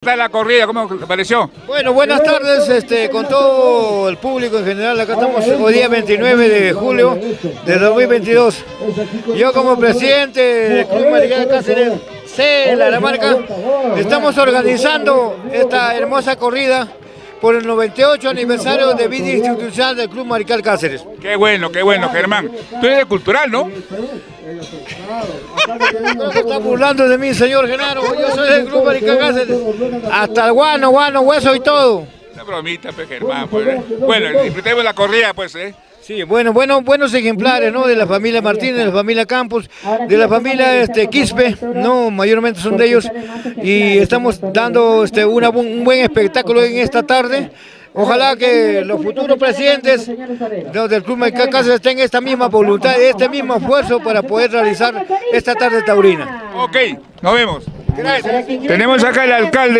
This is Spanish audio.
¿Qué tal la corrida? ¿Cómo te pareció? Bueno, buenas tardes con todo el público en general. Acá estamos hoy día 29 de julio de 2022. Yo como presidente del Club Marical Cáceres C, la marca, estamos organizando esta hermosa corrida por el 98 aniversario de vida institucional del Club Marical Cáceres. Qué bueno, Germán. Tú eres de cultural, ¿no? Creo que está burlando de mí, señor Genaro. Yo soy del Club Marical Cáceres. Hasta el guano, hueso y todo. Una bromita, pues, Germán. Pues, ¿eh? Bueno, disfrutemos la corrida, pues, ¿eh? Sí, buenos ejemplares, ¿no? De la familia Martínez, de la familia Campos, de la familia Quispe, ¿no? Mayormente son de ellos. Y estamos dando un buen espectáculo en esta tarde. Ojalá que los futuros presidentes del Club Marical Cáceres tengan esta misma voluntad, este mismo esfuerzo para poder realizar esta tarde taurina. Ok, nos vemos. Gracias. Tenemos acá al alcalde.